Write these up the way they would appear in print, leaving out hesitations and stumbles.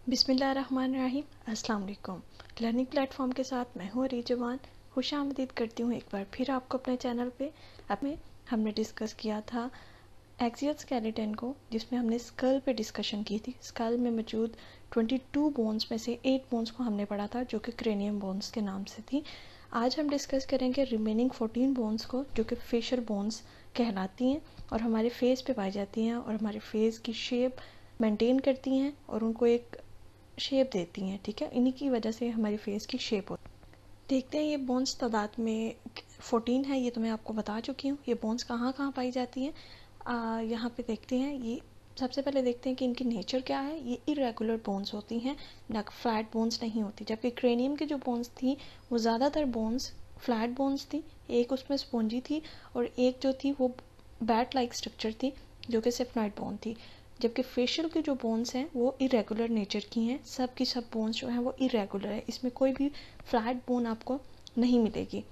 बिस्मिल्लाहिर्रहमानिर्रहीम। अस्सलाम वालेकुम। लर्निंग प्लेटफॉर्म के साथ मैं हूँ रिजवान। खुशामदीद करती हूँ एक बार फिर आपको अपने चैनल पे। अब में हमने डिस्कस किया था एक्सियल स्केलेटन को, जिसमें हमने स्कल पे डिस्कशन की थी। स्कल में मौजूद 22 बोन्स में से 8 बोन्स को हमने पढ़ा था, जो कि क्रेनियम बोन्स के नाम से थी। आज हम डिस्कस करेंगे रिमेनिंग 14 बोन्स को, जो कि फेशियल बोन्स कहलाती हैं और हमारे फेस पे पाई जाती हैं और हमारे फेस की शेप मेंटेन करती हैं और उनको एक शेप देती हैं। ठीक है, इन्हीं की वजह से हमारी फेस की शेप होती है। देखते हैं ये बोन्स तादाद में 14 है, ये तो मैं आपको बता चुकी हूँ। ये बोन्स कहाँ कहाँ पाई जाती हैं, यहाँ पे देखते हैं। ये सबसे पहले देखते हैं कि इनकी नेचर क्या है। ये इरेगुलर बोन्स होती हैं, ना फ्लैट बोन्स नहीं होती। जबकि क्रेनियम की जो बोन्स थी वो ज़्यादातर बोन्स फ्लैट बोन्स थी। एक उसमें स्पॉन्जी थी और एक जो थी वो बैट लाइक स्ट्रक्चर थी, जो कि सेफनाइट बोन थी। जबकि फेशियल के जो बोन्स हैं वो इरेगुलर नेचर की हैं। सब की सब बोन्स जो हैं वो इरेगुलर है, इसमें कोई भी फ्लैट बोन आपको नहीं मिलेगी।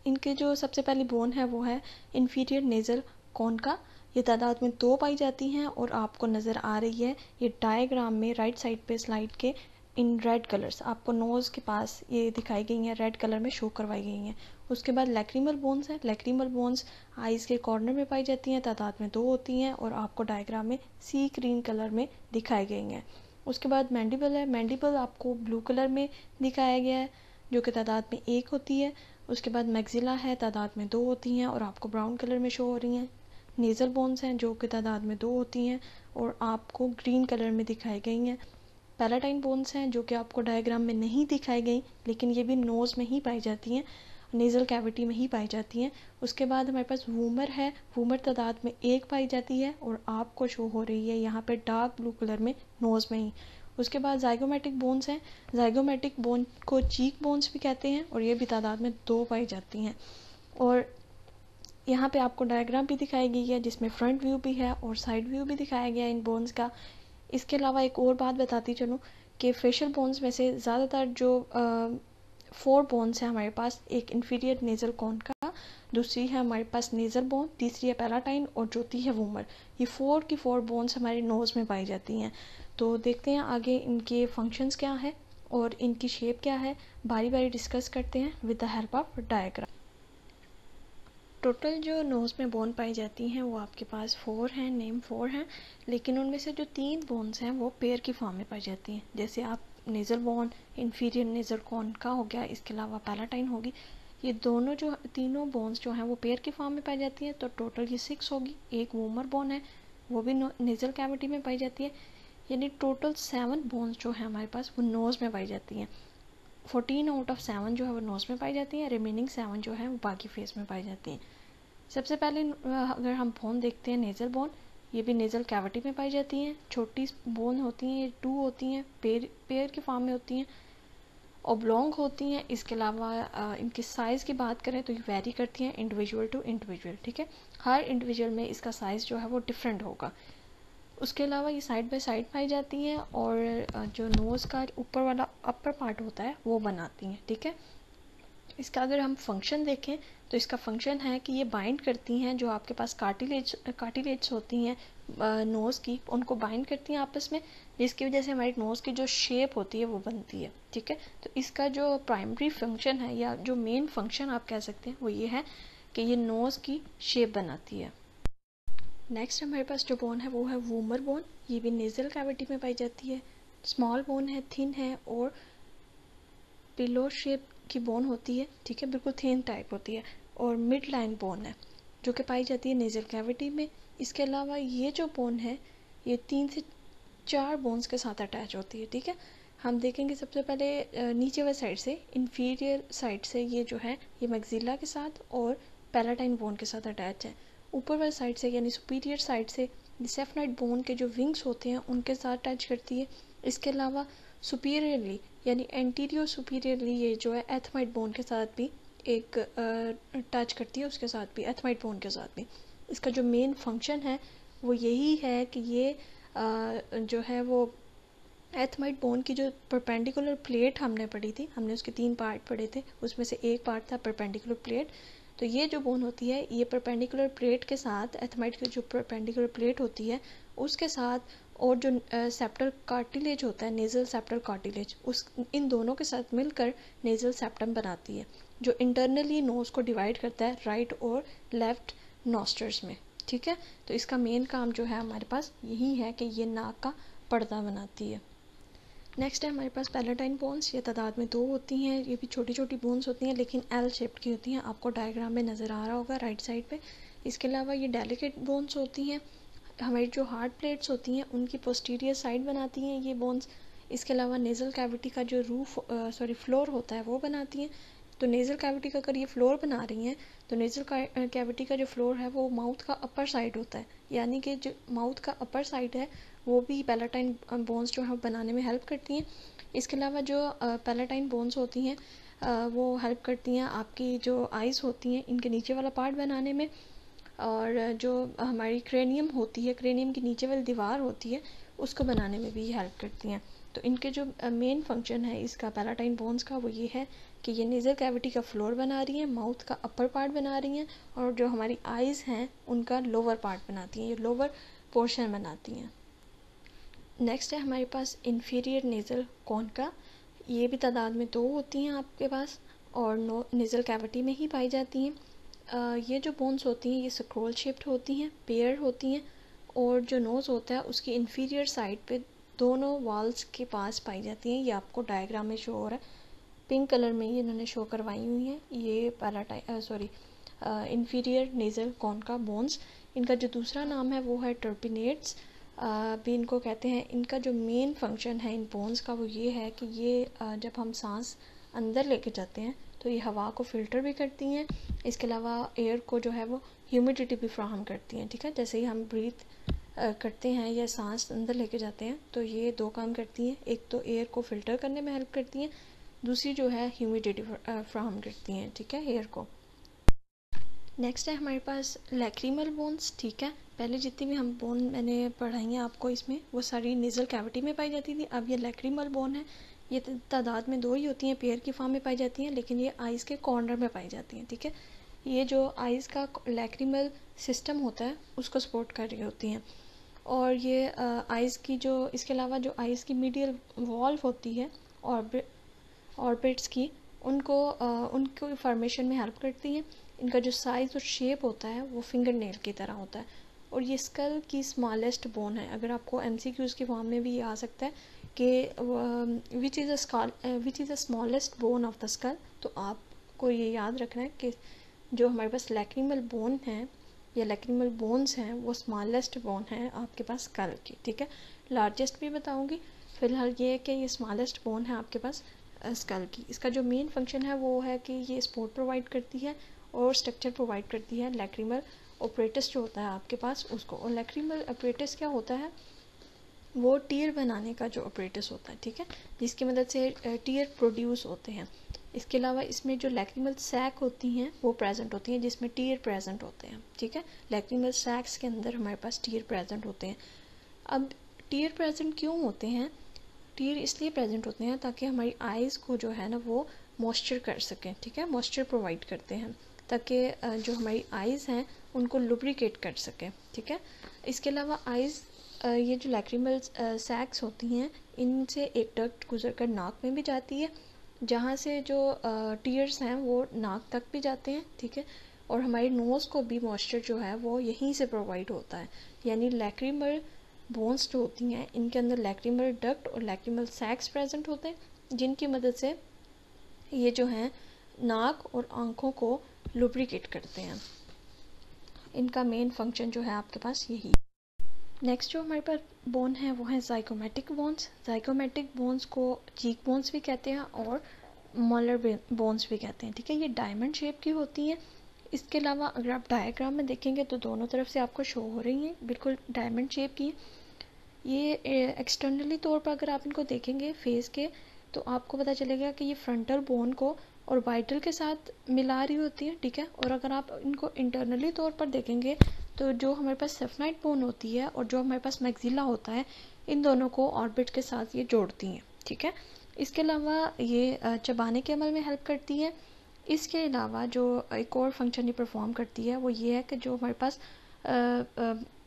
इनके जो सबसे पहली बोन है वो है इंफीरियर नेजल कॉन का। ये तादाद में 2 पाई जाती हैं और आपको नज़र आ रही है ये डायग्राम में राइट साइड पे स्लाइड के इन रेड कलर्स आपको नोज़ के पास ये दिखाई गई हैं, रेड कलर में शो करवाई गई हैं। उसके बाद लैक्रिमल बोन्स हैं। लैक्रिमल बोन्स आइज़ के कॉर्नर में पाई जाती हैं, तादाद में 2 होती हैं और आपको डायग्राम में सी ग्रीन कलर में दिखाई गई हैं। उसके बाद मैंडिबल है। मैंडिबल आपको ब्लू कलर में दिखाया गया है, जो कि तादाद में 1 होती है। उसके बाद मैक्सिला है, तादाद में 2 होती हैं और आपको ब्राउन कलर में शो हो रही हैं। नेज़ल बोन्स हैं, जो कि तादाद में 2 होती हैं और आपको ग्रीन कलर में दिखाई गई हैं। पैलाटाइन बोन्स हैं, जो कि आपको डायग्राम में नहीं दिखाई गई, लेकिन ये भी नोज़ में ही पाई जाती हैं, नेज़ल कैविटी में ही पाई जाती हैं। उसके बाद हमारे पास वूमर है। वूमर तादाद में 1 पाई जाती है और आपको शो हो रही है यहाँ पे डार्क ब्लू कलर में, नोज़ में ही। उसके बाद जाइगोमेटिक बोन्स हैं। जाइगोमेटिक बोन को चीक बोन्स भी कहते हैं और ये भी तादाद में 2 पाई जाती हैं। और यहाँ पे आपको डायग्राम भी दिखाई गई है, जिसमें फ्रंट व्यू भी है और साइड व्यू भी दिखाया गया है इन बोन्स का। इसके अलावा एक और बात बताती चलूँ कि फेशियल बोन्स में से ज़्यादातर जो 4 बोन्स हैं हमारे पास, एक इंफीरियर नेज़ल कॉन का, दूसरी है हमारे पास नेज़ल बोन, तीसरी है पैलाटाइन और चौथी है वूमर। ये 4 की 4 बोन्स हमारे नोज़ में पाई जाती हैं। तो देखते हैं आगे इनके फंक्शंस क्या है और इनकी शेप क्या है, बारी बारी डिस्कस करते हैं with the help of diagram. Total जो नोज़ में बोन पाई जाती हैं वो आपके पास 4 हैं, नेम 4 हैं, लेकिन उनमें से जो 3 बोन्स हैं वो पेयर की फॉर्म में पाई जाती हैं। जैसे आप nasal bone inferior nasal concha का हो गया, इसके अलावा पैलाटाइन होगी। ये दोनों जो तीनों बोन्स जो हैं वो पेयर की फॉर्म में पाई जाती हैं, तो टोटल ये 6 होगी। एक वूमर बोन है, वो भी नेज़ल कैविटी में पाई जाती है, यानी टोटल 7 बोन्स जो है हमारे पास वो नोज़ में पाई जाती हैं। 14 आउट ऑफ 7 जो है वो नोज़ में पाई जाती हैं, रिमेनिंग 7 जो है वो बाकी फेस में पाई जाती हैं। सबसे पहले अगर हम बोन देखते हैं नेज़ल बोन, ये भी नेज़ल कैविटी में पाई जाती हैं। छोटी बोन होती हैं, ये 2 होती हैं, पेयर के फॉर्म में होती हैं, ओब्लॉन्ग होती हैं। इसके अलावा इनके साइज़ की बात करें तो ये वेरी करती हैं इंडिविजुअल टू इंडिविजुअल। ठीक है, हर इंडिविजुअल में इसका साइज़ जो है वो डिफरेंट होगा। उसके अलावा ये साइड बाय साइड पाई जाती हैं और जो नोज़ का ऊपर वाला अपर पार्ट होता है वो बनाती हैं। ठीक है, इसका अगर हम फंक्शन देखें तो इसका फंक्शन है कि ये बाइंड करती हैं जो आपके पास कार्टिलेज होती हैं नोज़ की, उनको बाइंड करती हैं आपस में, जिसकी वजह से हमारी नोज़ की जो शेप होती है वो बनती है। ठीक है, तो इसका जो प्राइमरी फंक्शन है या जो मेन फंक्शन आप कह सकते हैं वो ये है कि ये नोज़ की शेप बनाती है। नेक्स्ट हमारे पास जो बोन है वो है वूमर बोन। ये भी नेज़ल कैविटी में पाई जाती है। स्मॉल बोन है, थिन है और पिलो शेप की बोन होती है। ठीक है, बिल्कुल थिन टाइप होती है और मिड लाइन बोन है, जो कि पाई जाती है नेज़ल कैविटी में। इसके अलावा ये जो बोन है ये 3 से 4 बोन्स के साथ अटैच होती है। ठीक है, हम देखेंगे सबसे पहले नीचे वाली साइड से, इंफीरियर साइड से ये जो है ये मैक्सिला के साथ और पैलाटाइन बोन के साथ अटैच है। ऊपर वाली साइड से यानी सुपीरियर साइड से सेफनाइट बोन के जो विंग्स होते हैं उनके साथ टच करती है। इसके अलावा सुपीरियरली यानी एंटीरियर सुपीरियरली ये जो है एथमाइट बोन के साथ भी एक टच करती है, उसके साथ भी एथमाइट बोन के साथ भी। इसका जो मेन फंक्शन है वो यही है कि ये जो है वो एथमाइट बोन की जो परपेंडिकुलर प्लेट हमने पढ़ी थी, हमने उसके 3 पार्ट पढ़े थे, उसमें से एक पार्ट था परपेंडिकुलर प्लेट। तो ये जो बोन होती है ये परपेंडिकुलर प्लेट के साथ, एथमाइट की जो परपेंडिकुलर प्लेट होती है उसके साथ और जो सेप्टल कार्टिलेज होता है, नेज़ल सेप्टल कार्टिलेज, उस इन दोनों के साथ मिलकर नेज़ल सेप्टम बनाती है, जो इंटरनली नोज़ को डिवाइड करता है राइट और लेफ्ट नॉस्ट्रल्स में। ठीक है, तो इसका मेन काम जो है हमारे पास यही है कि ये नाक का पर्दा बनाती है। नेक्स्ट है हमारे पास पैलेटाइन बोन्स। ये तादाद में 2 होती हैं। ये भी छोटी छोटी बोन्स होती हैं लेकिन एल शेप्ड की होती हैं, आपको डायग्राम में नज़र आ रहा होगा राइट साइड पे। इसके अलावा ये डेलिकेट बोन्स होती हैं। हमारी जो हार्ट प्लेट्स होती हैं उनकी पोस्टीरियर साइड बनाती हैं ये बोन्स। इसके अलावा नेज़ल कैविटी का जो फ्लोर होता है वो बनाती हैं। तो नेज़ल कैविटी का अगर ये फ्लोर बना रही हैं तो नेज़ल कैविटी का जो फ्लोर है वो माउथ का अपर साइड होता है, यानी कि जो माउथ का अपर साइड है वो भी पैलेटाइन बोन्स जो है बनाने में हेल्प करती हैं। इसके अलावा जो पैलेटाइन बोन्स होती हैं वो हेल्प करती हैं आपकी जो आइज़ होती हैं इनके नीचे वाला पार्ट बनाने में, और जो हमारी क्रेनियम होती है, क्रेनियम की नीचे वाली दीवार होती है, उसको बनाने में भी हेल्प करती हैं। तो इनके जो मेन फंक्शन है इसका पैलेटाइन बोन्स का वो ये है कि ये नेज़ल कैविटी का फ्लोर बना रही हैं, माउथ का अपर पार्ट बना रही हैं, और जो हमारी आइज़ हैं उनका लोअर पार्ट बनाती हैं, ये लोअर पोर्शन बनाती हैं। नेक्स्ट है हमारे पास इन्फीरियर नेज़ल कॉन्का। ये भी तादाद में 2 होती हैं आपके पास और नेज़ल कैविटी में ही पाई जाती हैं। ये जो बोन्स होती हैं ये स्क्रोल शेप्ड होती हैं, पेयर होती हैं, और जो नोज़ होता है उसकी इन्फीरियर साइड पे दोनों वॉल्स के पास पाई जाती हैं। ये आपको डायग्राम में शो हो रहा है, पिंक कलर में ये इन्होंने शो करवाई हुई हैं। ये इन्फीरियर नेज़ल कॉन्का बोन्स। इनका जो दूसरा नाम है वो है टर्पिनेट्स भी इनको कहते हैं। इनका जो मेन फंक्शन है इन बोन्स का वो ये है कि ये जब हम सांस अंदर लेके जाते हैं तो ये हवा को फ़िल्टर भी करती हैं। इसके अलावा एयर को जो है वो ह्यूमिडिटी भी फ्राहम करती हैं। ठीक है, जैसे ही हम ब्रीथ करते हैं या सांस अंदर लेके जाते हैं तो ये 2 काम करती हैं। एक तो एयर को फ़िल्टर करने में हेल्प करती हैं, दूसरी जो है ह्यूमिडिटी फ्राहम करती हैं। ठीक है, एयर को। नेक्स्ट है हमारे पास लैक्रीमल बोन्स। ठीक है, पहले जितनी भी हम बोन मैंने पढ़ाई हैं आपको इसमें वो सारी नेज़ल कैविटी में पाई जाती थी। अब ये लैक्रीमल बोन है, ये तादाद में 2 ही होती हैं, पेयर की फॉर्म में पाई जाती हैं, लेकिन ये आइज़ के कॉर्नर में पाई जाती हैं। ठीक है, ये जो आइज़ का लैक्रीमल सिस्टम होता है उसको सपोर्ट कर रही होती हैं। और ये आइज़ की जो इसके अलावा जो आइज़ की मीडियल वॉल्व होती है ऑर्बिट्स की, उनको फॉर्मेशन में हेल्प करती हैं। इनका जो साइज़ और शेप होता है वो फिंगर नेल की तरह होता है, और ये स्कल की स्मॉलेस्ट बोन है। अगर आपको MCQs के फॉर्म में भी ये आ सकता है कि which is the smallest bone of the skull, तो आपको ये याद रखना है कि जो हमारे पास लैक्रीमल बोन है या लैक्रीमल बोन्स हैं वो स्मॉलेस्ट बोन है आपके पास स्कल की। ठीक है, लार्जेस्ट भी बताऊँगी, फ़िलहाल ये है कि ये स्मॉलेस्ट बोन है आपके पास स्कल की। इसका जो मेन फंक्शन है वो है कि ये सपोर्ट प्रोवाइड करती है और स्ट्रक्चर प्रोवाइड करती है लैक्रीमल ऑपरेटस जो होता है आपके पास उसको। और लैक्रीमल ऑपरेटस क्या होता है, वो टीयर बनाने का जो ऑपरेटस होता है। ठीक है, जिसकी मदद से टीयर प्रोड्यूस होते हैं। इसके अलावा इसमें जो लैक्रीमल सैक होती हैं वो प्रेजेंट होती हैं जिसमें टीयर प्रेजेंट होते हैं। ठीक है, लैक्रीमल सैक्स के अंदर हमारे पास टीयर प्रेजेंट होते हैं। अब टीयर प्रेजेंट क्यों होते हैं, टीयर इसलिए प्रेजेंट होते हैं ताकि हमारी आइज़ को जो है ना वो मॉइस्चर कर सकें। ठीक है, मॉइस्चर प्रोवाइड करते हैं ताकि जो हमारी आइज़ हैं उनको लुब्रिकेट कर सकें। ठीक है, इसके अलावा आइज़ ये जो लैक्रीमल सैक्स होती हैं इनसे एक डक्ट गुजर कर नाक में भी जाती है, जहाँ से जो टीयर्स हैं वो नाक तक भी जाते हैं। ठीक है, और हमारी नोज़ को भी मॉइस्चर जो है वो यहीं से प्रोवाइड होता है। यानी लैक्रीमल बोन्स जो होती हैं इनके अंदर लैक्रीमल डक्ट और लैक्रीमल सैक्स प्रेजेंट होते हैं, जिनकी मदद से ये जो हैं नाक और आँखों को लुब्रिकेट करते हैं। इनका मेन फंक्शन जो है आपके पास यही। नेक्स्ट जो हमारे पास बोन है वो है ज़ाइगोमेटिक बोन्स। ज़ाइगोमेटिक बोन्स को चीक बोन्स भी कहते हैं और मॉलर बोन्स भी कहते हैं। ठीक है, ये डायमंड शेप की होती हैं। इसके अलावा अगर आप डायग्राम में देखेंगे तो दोनों तरफ से आपको शो हो रही हैं, बिल्कुल डायमंड शेप की। ये एक्सटर्नली तौर पर अगर आप इनको देखेंगे फेस के तो आपको पता चलेगा कि ये फ्रंटल बोन को और वाइटल के साथ मिला रही होती है। ठीक है, और अगर आप इनको इंटरनली तौर पर देखेंगे तो जो हमारे पास सेफनाइट बोन होती है और जो हमारे पास मैक्सिला होता है इन दोनों को ऑर्बिट के साथ ये जोड़ती हैं। ठीक है, इसके अलावा ये चबाने के अमल में हेल्प करती है। इसके अलावा जो एक और फंक्शन ये परफॉर्म करती है वो ये है कि जो हमारे पास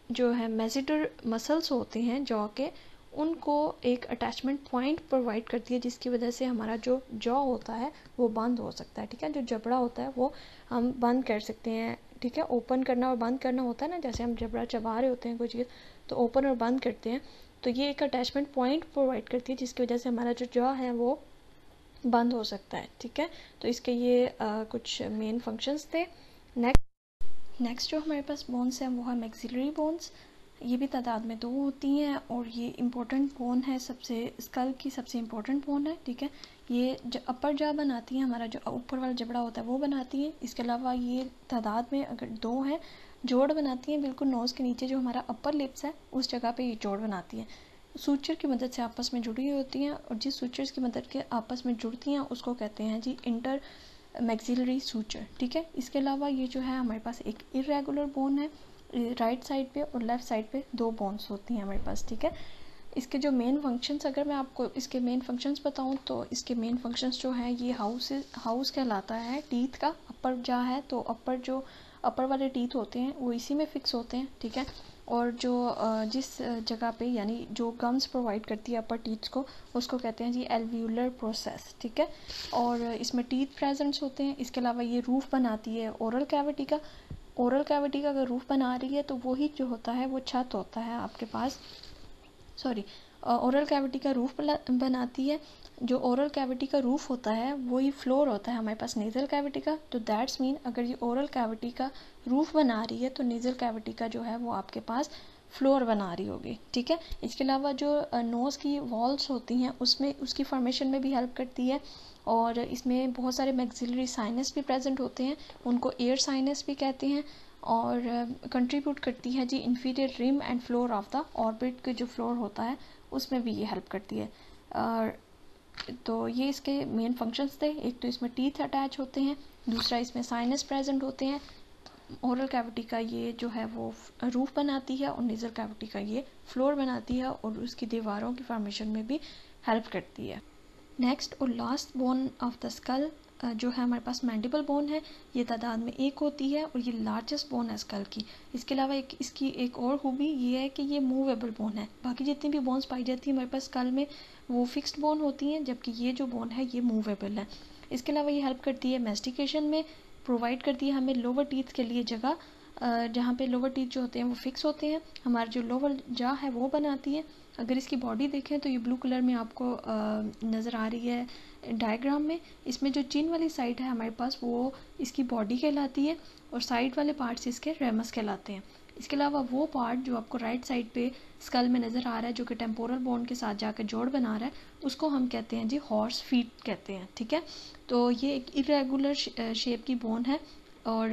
जो है मेसिटर मसल्स होते हैं जॉ के, उनको एक अटैचमेंट पॉइंट प्रोवाइड करती है, जिसकी वजह से हमारा जो जॉ होता है वो बंद हो सकता है। ठीक है, जो जबड़ा होता है वो हम बंद कर सकते हैं। ठीक है, ओपन करना और बंद करना होता है ना, जैसे हम जबड़ा चबा रहे होते हैं कोई चीज़ तो ओपन और बंद करते हैं, तो ये एक अटैचमेंट पॉइंट प्रोवाइड करती है जिसकी वजह से हमारा जो जॉ है वो बंद हो सकता है। ठीक है, तो इसके ये कुछ मेन फंक्शंस थे। नेक्स्ट जो हमारे पास बोन्स हैं वो है मैक्सिलरी बोन्स। ये भी तादाद में 2 होती हैं और ये इम्पोर्टेंट बोन है, सबसे स्कल की सबसे इम्पोर्टेंट बोन है। ठीक है, ये जो अपर जॉ बनाती है, हमारा जो ऊपर वाला जबड़ा होता है वो बनाती है। इसके अलावा ये तादाद में अगर 2 हैं, जोड़ बनाती हैं बिल्कुल नोज़ के नीचे, जो हमारा अपर लिप्स है उस जगह पे ये जोड़ बनाती हैं। सूचर की मदद से आपस में जुड़ी हुई होती हैं, और जिस सूचर्स की मदद के आपस में जुड़ती हैं उसको कहते हैं जी इंटर मैक्सिलरी सूचर। ठीक है, इसके अलावा ये जो है हमारे पास एक इरेगुलर बोन है, राइट साइड पे और लेफ़्ट साइड पे 2 बोन्स होती हैं हमारे पास। ठीक है, इसके जो मेन फंक्शंस, अगर मैं आपको इसके मेन फंक्शंस बताऊं तो इसके मेन फंक्शंस जो है ये हाउस कहलाता है टीथ का। अपर जा है तो अपर वाले टीथ होते हैं वो इसी में फिक्स होते हैं। ठीक है, और जो जिस जगह पे यानी जो गम्स प्रोवाइड करती है अपर टीथ्स को, उसको कहते हैं जी एल्व्यूलर प्रोसेस। ठीक है, और इसमें टीथ प्रेजेंट्स होते हैं। इसके अलावा ये रूफ बनाती है ओरल कैविटी का। ओरल कैविटी का अगर रूफ बना रही है तो वही जो होता है वो छत होता है आपके पास, सॉरी, ओरल कैविटी का रूफ बनाती है। जो ओरल कैविटी का रूफ होता है वही फ्लोर होता है हमारे पास नेज़ल कैविटी का। तो दैट्स मीन अगर ये ओरल कैविटी का रूफ बना रही है तो नेज़ल कैविटी का जो है वो आपके पास फ्लोर बना रही होगी। ठीक है, इसके अलावा जो नोज़ की वॉल्स होती हैं उसमें उसकी फॉर्मेशन में भी हेल्प करती है, और इसमें बहुत सारे मैक्सिलरी साइनस भी प्रेजेंट होते हैं, उनको एयर साइनस भी कहते हैं, और कंट्रीब्यूट करती है जी inferior rim and floor of the orbit के जो फ्लोर होता है उसमें भी ये हेल्प करती है। तो ये इसके मेन फंक्शंस थे। एक तो इसमें टीथ अटैच होते हैं, दूसरा इसमें साइनस प्रेजेंट होते हैं, ओरल कैविटी का ये जो है वो रूफ बनाती है, और नेज़ल कैविटी का ये फ्लोर बनाती है और उसकी दीवारों की फॉर्मेशन में भी हेल्प करती है। नेक्स्ट और last bone of the skull जो है हमारे पास मैंडिबल बोन है। ये तादाद में 1 होती है और ये लार्जेस्ट बोन है स्कल की। इसके अलावा इसकी एक और खूबी ये है कि ये मूवेबल बोन है। बाकी जितनी भी बोन्स पाई जाती है हमारे पास स्कल में वो फिक्स्ड बोन होती हैं, जबकि ये जो बोन है ये मूवेबल है। इसके अलावा ये हेल्प करती है मेस्टिकेशन में, प्रोवाइड करती है हमें लोअर टीथ के लिए जगह, जहाँ पे लोअर टीथ जो होते हैं वो फिक्स होते हैं, हमारा जो लोअर जा है वो बनाती है। अगर इसकी बॉडी देखें तो ये ब्लू कलर में आपको नज़र आ रही है डायग्राम में। इसमें जो चिन वाली साइड है हमारे पास वो इसकी बॉडी कहलाती है, और साइड वाले पार्ट्स इसके रेमस कहलाते हैं। इसके अलावा वो पार्ट जो आपको राइट साइड पे स्कल में नज़र आ रहा है जो कि टेम्पोरल बोन के साथ जाकर जोड़ बना रहा है, उसको हम कहते हैं जी हॉर्स फीट कहते हैं। ठीक है, तो ये एक इरेगुलर शेप की बोन है और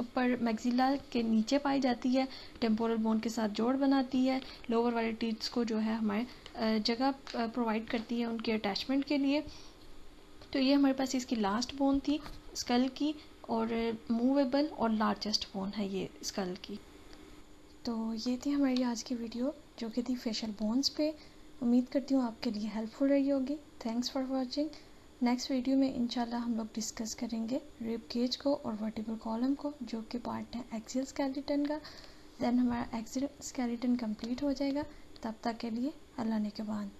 ऊपर मैक्सिला के नीचे पाई जाती है, टेम्पोरल बोन के साथ जोड़ बनाती है, लोअर वाले टीथ्स को जो है हमारे जगह प्रोवाइड करती है उनके अटैचमेंट के लिए। तो ये हमारे पास इसकी लास्ट बोन थी स्कल की, और मूवेबल और लार्जेस्ट बोन है ये स्कल की। तो ये थी हमारी आज की वीडियो जो कि थी फेशियल बोन्स पे। उम्मीद करती हूँ आपके लिए हेल्पफुल रही होगी। Thanks for watching. Next video में इंशाल्लाह हम लोग डिस्कस करेंगे रिब केज को और वर्टिब्रल कॉलम को, जो कि पार्ट है एक्सियल स्केलेटन का। देन हमारा एक्सियल स्केलेटन कंप्लीट हो जाएगा। तब तक के लिए अल्लाह ने के बाद।